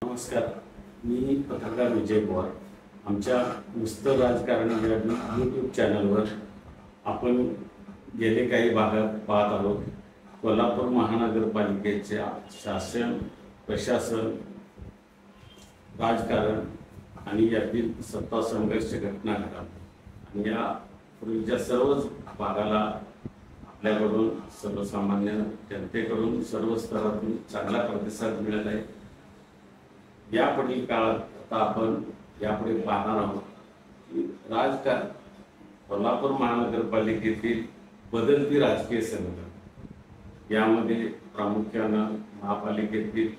नमस्कार, मी पत्रकार विजय पवार. आमच्या नुसतं राजकारण या यूट्यूब चॅनलवर आपण गेले काही भागात पाहत आहोत. कोल्हापूर महानगरपालिकेच्या शासन, प्रशासन, राजकारण आणि यातील सत्ता संघर्ष घटना घडतात. आणि या पूर्वीच्या सर्वच भागाला आपल्याकडून, सर्वसामान्य जनतेकडून, सर्व स्तरातून चांगला प्रतिसाद मिळत आहे. यापुढील काळात आता आपण यापुढे पाहणार आहोत की राजकारण, कोल्हापूर महानगरपालिकेतील बदलती राजकीय समीकरण, यामध्ये प्रामुख्यानं महापालिकेतील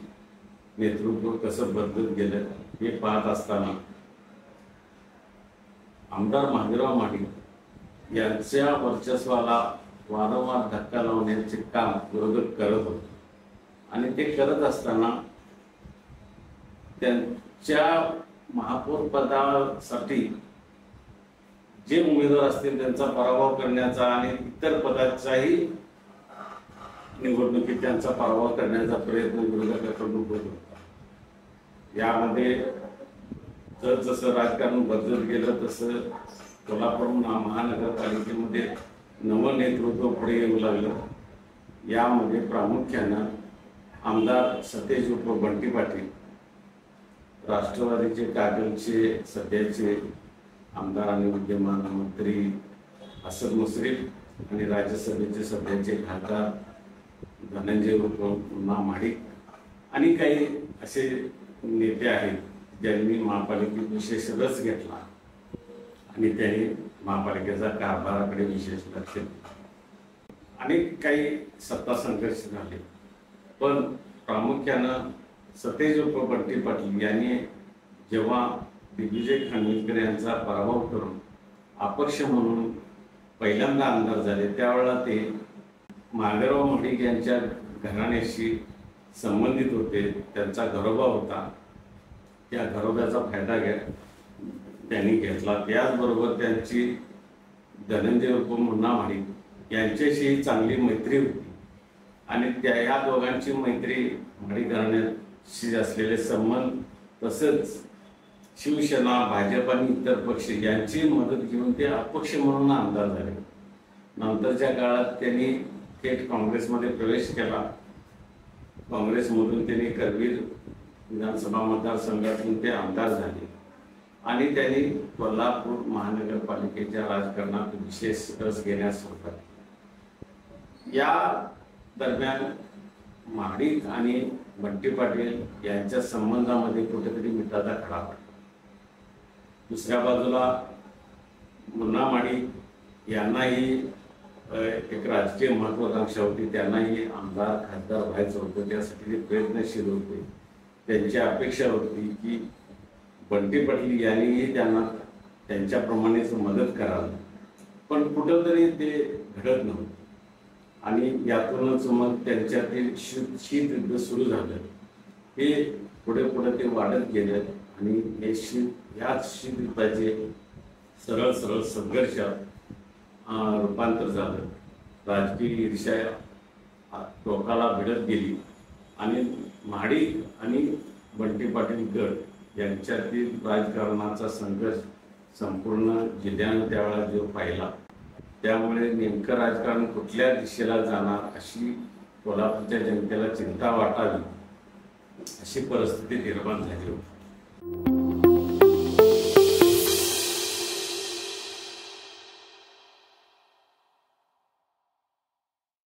नेतृत्व कसं बदलत गेलं हे पाहत असताना आमदार महादेवराव महाडिक यांच्या वर्चस्वाला वारंवार धक्का लावण्याचे काम विरोधक करत होते. आणि ते करत असताना त्यांच्या महापौर पदासाठी जे उमेदवार असतील त्यांचा पराभव करण्याचा आणि इतर पदाचाही निवडणुकीत त्यांचा पराभव करण्याचा प्रयत्न विरोधकांकडून होत होता. यामध्ये जसं राजकारण बदलत गेलं तसं कोल्हापूर महानगरपालिकेमध्ये नवं नेतृत्व पुढे येऊ लागलं. यामध्ये प्रामुख्यानं आमदार सतेज उर्फ बंटी पाटील, राष्ट्रवादीचे कागलचे सध्याचे आमदार आणि विद्यमान मंत्री असद मुश्रीफ आणि राज्यसभेचे सध्याचे खासदार धनंजय उर्फ मुन्ना महाडिक आणि काही असे नेते आहेत ज्यांनी महापालिकेत विशेष रस घेतला आणि त्यांनी महापालिकेचा कारभाराकडे विशेष लक्ष दिले. अनेक काही सत्ता संघर्ष झाले, पण प्रामुख्यानं सतेज उर्फ बंटी पाटील यांनी जेव्हा दिग्विजय खानविलकर यांचा पराभव करून अपक्ष म्हणून पहिल्यांदा आमदार झाले, त्यावेळेला ते महादेवराव महाडिक यांच्या घराण्याशी संबंधित होते. त्यांचा घरोबा होता. त्या घरोब्याचा फायदा त्यांनी घेतला. त्याचबरोबर त्यांची धनंजय उर्फ मुन्ना महाडिक यांच्याशी चांगली मैत्री होती आणि या दोघांची मैत्री, महाडिक घराण्याशी असलेले संबंध, तसंच शिवसेना, भाजप आणि इतर पक्ष यांची मदत घेऊन ते अपक्ष म्हणून आमदार झाले. नंतरच्या काळात त्यांनी थेट काँग्रेसमध्ये प्रवेश केला. काँग्रेसमधून त्यांनी करवीर विधानसभा मतदारसंघातून ते आमदार झाले आणि त्यांनी कोल्हापूर महानगरपालिकेच्या राजकारणात विशेष रस घेण्यास सुरुवात केली. या दरम्यान महाडिक आणि बंटी पाटील यांच्या संबंधामध्ये कुठेतरी मिठाचा खडा पडला. दुसऱ्या बाजूला मुन्ना महाडिक यांनाही एक राजकीय महत्वाकांक्षा होती. त्यांनाही आमदार, खासदार व्हायचं होतं. त्यासाठी ते प्रयत्नशील होते. त्यांची अपेक्षा होती की बंटी पाटील यांनीही त्यांना त्यांच्याप्रमाणेच मदत करावी, पण कुठंतरी ते घडत नव्हतं आणि यातूनच मग त्यांच्यातील शीतयुद्ध सुरू झालं. हे पुढे पुढे ते वाढत गेलं आणि हे ह्याच शीतयुद्धाचे सरळ सरळ संघर्षात रूपांतर झालं. राजकीय ईर्ष्या टोकाला भिडत गेली आणि महाडिक आणि बंटी पाटील गट यांच्यातील राजकारणाचा संघर्ष संपूर्ण जिल्ह्यानं त्यावेळेला जो पाहिला, त्यामुळे नेमकं राजकारण कुठल्या दिशेला जाणार अशी कोल्हापूरच्या जनतेला चिंता वाटावी अशी परिस्थिती निर्माण झाली होती.